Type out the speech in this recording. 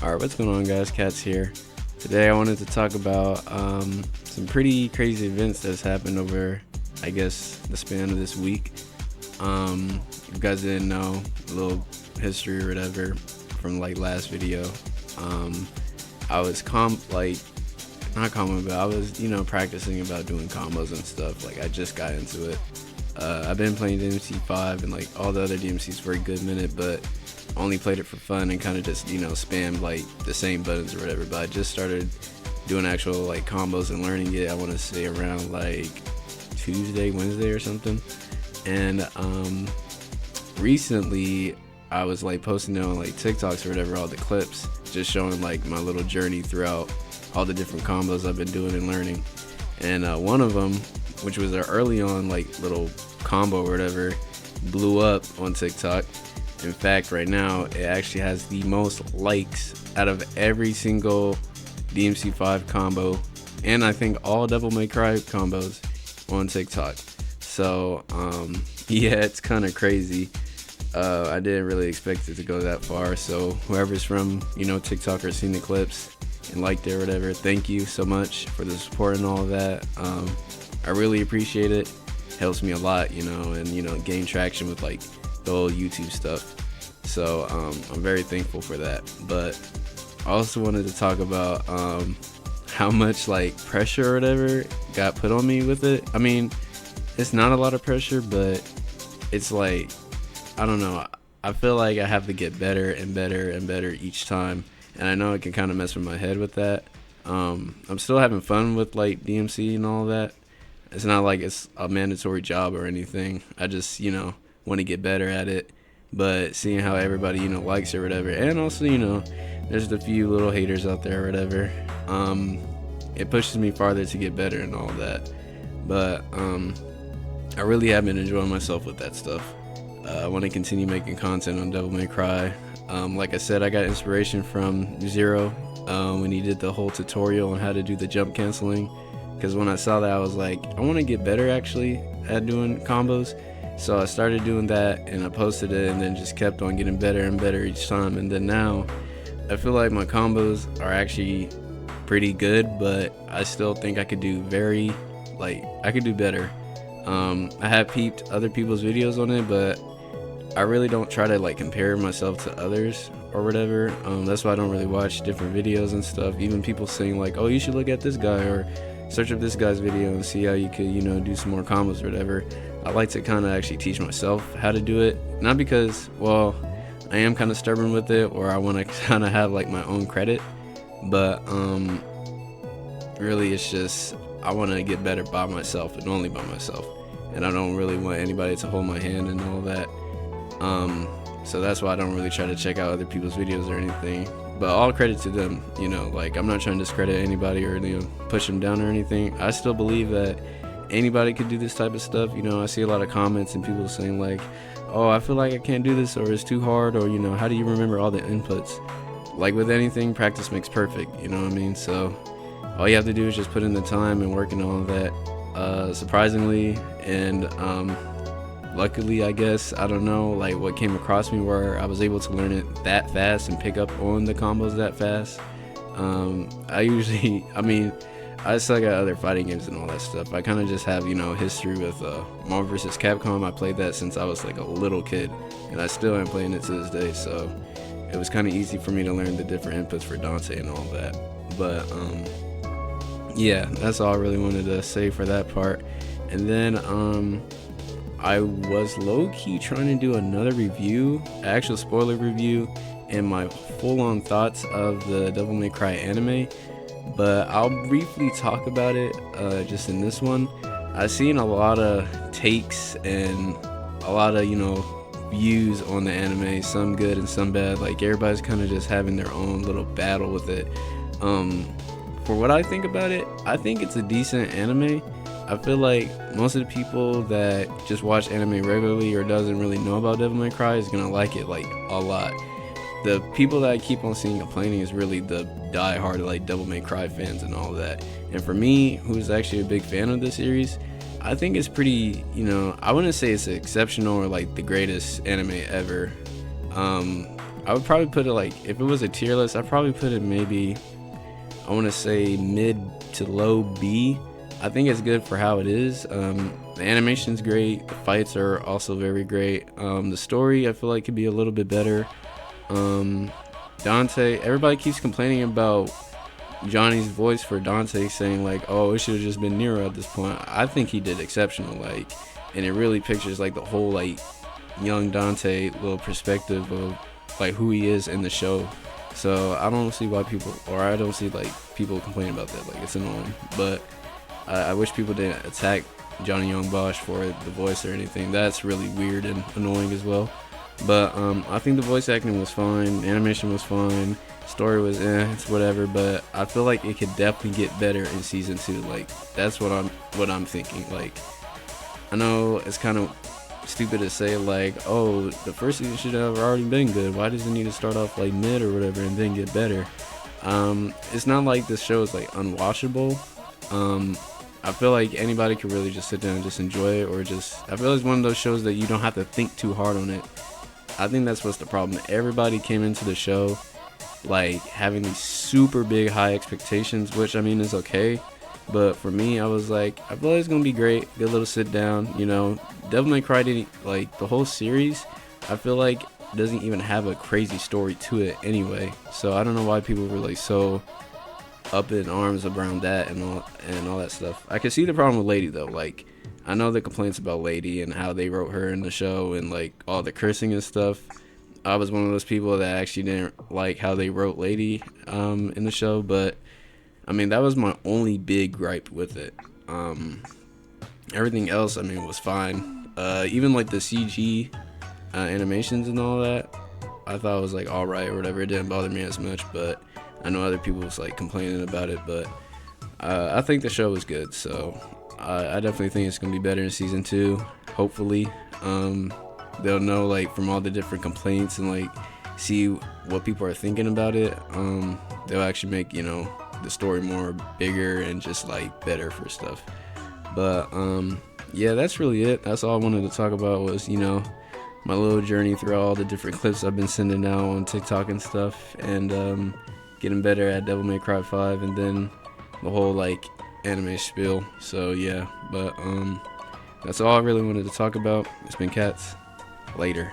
Alright, what's going on, guys? Cats here. Today I wanted to talk about some pretty crazy events that's happened over, I guess, the span of this week. If you guys didn't know, a little history or whatever from like last video. I was not common, but I was, practicing about doing combos and stuff. Like, I just got into it. I've been playing DMC5 and like all the other DMCs for a good minute, but only played it for fun and kind of just spammed like the same buttons or whatever. But I just started doing actual like combos and learning it. I want to say around like Tuesday, Wednesday or something. And recently I was like posting on like TikToks or whatever, all the clips, just showing like my little journey throughout all the different combos I've been doing and learning. And one of them, which was an early on like little combo or whatever, blew up on TikTok. In fact, right now it actually has the most likes out of every single DMC5 combo, and I think all Devil May Cry combos on TikTok. So yeah, it's kind of crazy. I didn't really expect it to go that far. So whoever's from TikTok or seen the clips and liked it or whatever, thank you so much for the support and all of that. I really appreciate it. Helps me a lot, and gain traction with like the whole YouTube stuff. So I'm very thankful for that. But I also wanted to talk about how much like pressure or whatever got put on me with it. I mean, it's not a lot of pressure, but it's like, I don't know, I feel like I have to get better and better and better each time, and I know it can kind of mess with my head with that. I'm still having fun with like DMC and all that. It's not like it's a mandatory job or anything. I just want to get better at it. But seeing how everybody likes it or whatever, and also there's a few little haters out there or whatever, it pushes me farther to get better and all that. But I really have been enjoying myself with that stuff. I want to continue making content on Devil May Cry. Like I said, I got inspiration from Zero when he did the whole tutorial on how to do the jump canceling, because when I saw that I was like, I want to get better actually at doing combos. So I started doing that and I posted it, and then just kept on getting better and better each time. And then now I feel like my combos are actually pretty good, but I still think I could do better. I have peeped other people's videos on it, but I really don't try to like compare myself to others or whatever. That's why I don't really watch different videos and stuff. Even people saying like, oh, you should look at this guy or search up this guy's video and see how you could do some more combos or whatever. I like to kind of actually teach myself how to do it, not because, well, I am kind of stubborn with it, or I want to kind of have like my own credit, but really it's just I want to get better by myself and only by myself, and I don't really want anybody to hold my hand and all that. So that's why I don't really try to check out other people's videos or anything. But all credit to them, like I'm not trying to discredit anybody or push them down or anything. I still believe that anybody could do this type of stuff. I see a lot of comments and people saying like, oh, I feel like I can't do this, or it's too hard, or how do you remember all the inputs? Like with anything, practice makes perfect, you know what I mean? So all you have to do is just put in the time and work and all that. Surprisingly and luckily, I guess, I don't know, like what came across me where I was able to learn it that fast and pick up on the combos that fast. I suck at other fighting games and all that stuff. I kind of just have, history with Marvel vs. Capcom. I played that since I was like a little kid, and I still am playing it to this day, so it was kind of easy for me to learn the different inputs for Dante and all that. But yeah, that's all I really wanted to say for that part. And then I was low-key trying to do another review, actual spoiler review, and my full-on thoughts of the Devil May Cry anime, but I'll briefly talk about it just in this one. I've seen a lot of takes and a lot of views on the anime, some good and some bad. Like everybody's kind of just having their own little battle with it. For what I think about it, I think it's a decent anime. I feel like most of the people that just watch anime regularly or doesn't really know about Devil May Cry is gonna like it like a lot. The people that I keep on seeing complaining is really the die-hard like Devil May Cry fans and all that. And for me, who's actually a big fan of the series, I think it's pretty, I wouldn't say it's exceptional or like the greatest anime ever. I would probably put it like, if it was a tier list, I'd probably put it maybe, I want to say mid to low B. I think it's good for how it is. The animation's great. The fights are also very great. The story I feel like could be a little bit better. Dante, everybody keeps complaining about Johnny's voice for Dante, saying like, oh, it should have just been Nero at this point. I think he did exceptional, like, and it really pictures like the whole like young Dante little perspective of like who he is in the show. So I don't see why people, or I don't see like people complaining about that. Like, it's annoying, but I wish people didn't attack Johnny Young Bosch for the voice or anything. That's really weird and annoying as well. But I think the voice acting was fine, animation was fine, story was it's whatever. But I feel like it could definitely get better in season 2. Like, that's what I'm thinking. Like, I know it's kind of stupid to say like, oh, the first season should have already been good. Why does it need to start off like mid or whatever and then get better? It's not like this show is like unwatchable. I feel like anybody could really just sit down and just enjoy it, or just, I feel like it's one of those shows that you don't have to think too hard on it. I think that's what's the problem. Everybody came into the show like having these super big high expectations, which I mean is okay. But for me, I was like, I feel like it's gonna be great. Good little sit down, you know. Devil May Cry didn't, like, the whole series, I feel like doesn't even have a crazy story to it anyway. So I don't know why people were like so up in arms around that and all that stuff. I can see the problem with Lady though. Like, I know the complaints about Lady and how they wrote her in the show and like all the cursing and stuff. I was one of those people that actually didn't like how they wrote Lady in the show, but I mean, that was my only big gripe with it. Everything else, I mean, was fine. Even like the CG animations and all that, I thought it was like alright or whatever. It didn't bother me as much, but I know other people was like complaining about it. But I think the show was good, so I definitely think it's gonna be better in season 2. Hopefully, they'll know like from all the different complaints and like see what people are thinking about it. They'll actually make, you know, the story more bigger and just like better for stuff. But yeah, that's really it. That's all I wanted to talk about was, you know, my little journey through all the different clips I've been sending out on TikTok and stuff, and getting better at Devil May Cry 5, and then the whole like anime spiel. So yeah, but that's all I really wanted to talk about. It's been Cats. Later.